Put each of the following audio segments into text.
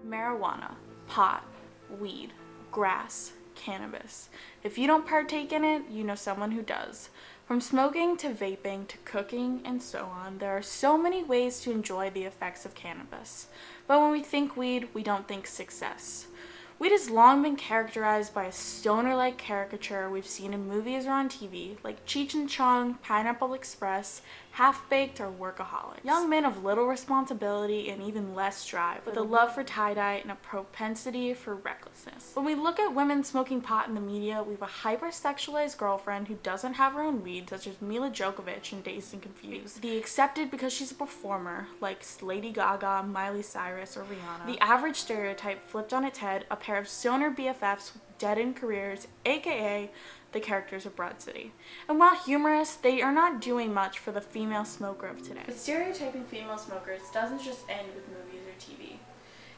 Marijuana, pot, weed, grass, cannabis. If you don't partake in it, you know someone who does. From smoking to vaping to cooking and so on, there are so many ways to enjoy the effects of cannabis. But when we think weed, we don't think success. Weed has long been characterized by a stoner-like caricature we've seen in movies or on TV, like Cheech and Chong, Pineapple Express, Half-Baked, or Workaholics. Young men of little responsibility and even less drive, with a love for tie-dye and a propensity for recklessness. When we look at women smoking pot in the media, we have a hyper-sexualized girlfriend who doesn't have her own weed, such as Mila Djokovic in Dazed and Confused. The accepted because she's a performer, like Lady Gaga, Miley Cyrus, or Rihanna. The average stereotype flipped on its head, a pair of stoner BFFs with dead-end careers, aka the characters of Broad City. And while humorous, they are not doing much for the female smoker of today. But stereotyping female smokers doesn't just end with movies or TV.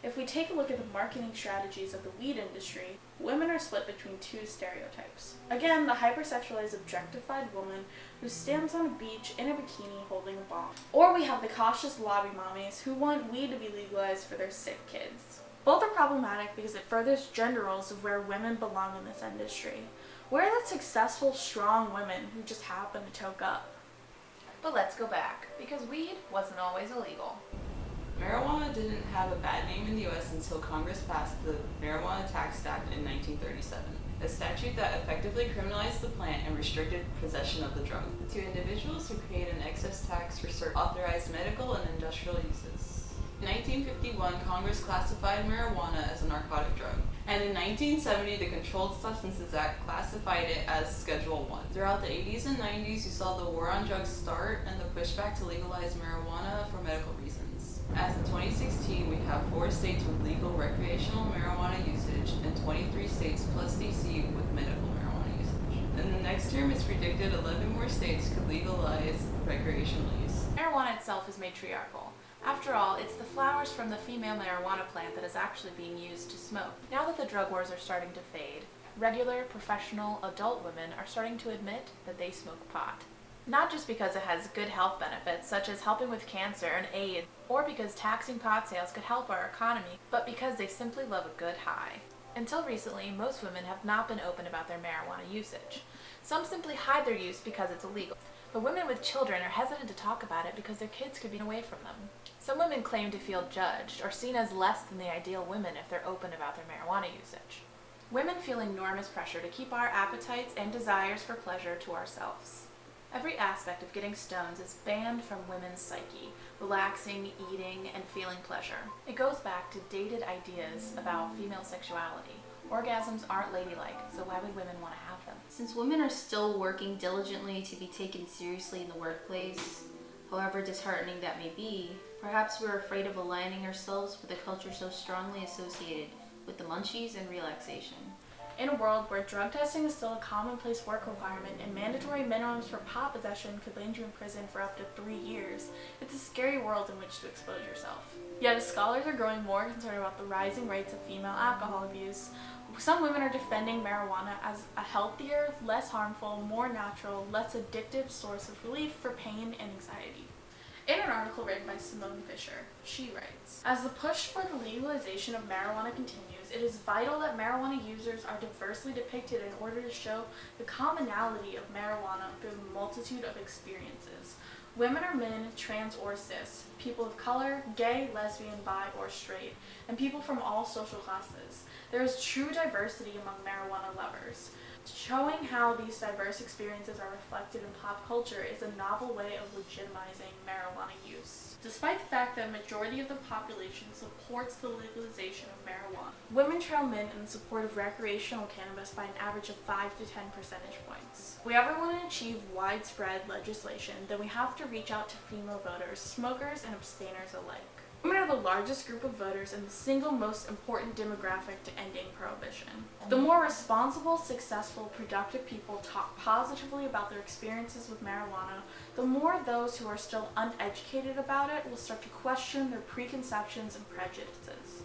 If we take a look at the marketing strategies of the weed industry, women are split between two stereotypes. Again, the hypersexualized objectified woman who stands on a beach in a bikini holding a bomb. Or we have the cautious lobby mommies who want weed to be legalized for their sick kids. Both are problematic because it furthers gender roles of where women belong in this industry. Where are the successful, strong women who just happen to toke up? But let's go back, because weed wasn't always illegal. Marijuana didn't have a bad name in the U.S. until Congress passed the Marijuana Tax Act in 1937, a statute that effectively criminalized the plant and restricted possession of the drug to individuals who paid an excess tax for certain authorized medical and industrial uses. In 1951, Congress classified marijuana as a narcotic drug, and in 1970, the Controlled Substances Act classified it as Schedule 1. Throughout the 80s and 90s, you saw the war on drugs start and the pushback to legalize marijuana for medical reasons. As in 2016, we have 4 states with legal recreational marijuana usage and 23 states plus DC with medical marijuana usage. In the next term, it's predicted 11 more states could legalize recreational use. Marijuana itself is matriarchal. After all, it's the flowers from the female marijuana plant that is actually being used to smoke. Now that the drug wars are starting to fade, regular, professional, adult women are starting to admit that they smoke pot. Not just because it has good health benefits, such as helping with cancer and AIDS, or because taxing pot sales could help our economy, but because they simply love a good high. Until recently, most women have not been open about their marijuana usage. Some simply hide their use because it's illegal. But women with children are hesitant to talk about it because their kids could be away from them. Some women claim to feel judged or seen as less than the ideal women if they're open about their marijuana usage. Women feel enormous pressure to keep our appetites and desires for pleasure to ourselves. Every aspect of getting stones is banned from women's psyche, relaxing, eating, and feeling pleasure. It goes back to dated ideas about female sexuality. Orgasms aren't ladylike, so why would women want to have them? Since women are still working diligently to be taken seriously in the workplace, however disheartening that may be, perhaps we're afraid of aligning ourselves with a culture so strongly associated with the munchies and relaxation. In a world where drug testing is still a commonplace work requirement and mandatory minimums for pot possession could land you in prison for up to 3 years, it's a scary world in which to expose yourself. Yet as scholars are growing more concerned about the rising rates of female alcohol abuse, some women are defending marijuana as a healthier, less harmful, more natural, less addictive source of relief for pain and anxiety. In an article written by Simone Fisher, she writes, "As the push for the legalization of marijuana continues, it is vital that marijuana users are diversely depicted in order to show the commonality of marijuana through a multitude of experiences. Women or men, trans or cis, people of color, gay, lesbian, bi, or straight, and people from all social classes. There is true diversity among marijuana lovers. Showing how these diverse experiences are reflected in pop culture is a novel way of legitimizing marijuana use." Despite the fact that a majority of the population supports the legalization of marijuana, women trail men in support of recreational cannabis by an average of 5 to 10 percentage points. If we ever want to achieve widespread legislation, then we have to reach out to female voters, smokers, and abstainers alike. Women are the largest group of voters and the single most important demographic to ending prohibition. The more responsible, successful, productive people talk positively about their experiences with marijuana, the more those who are still uneducated about it will start to question their preconceptions and prejudices.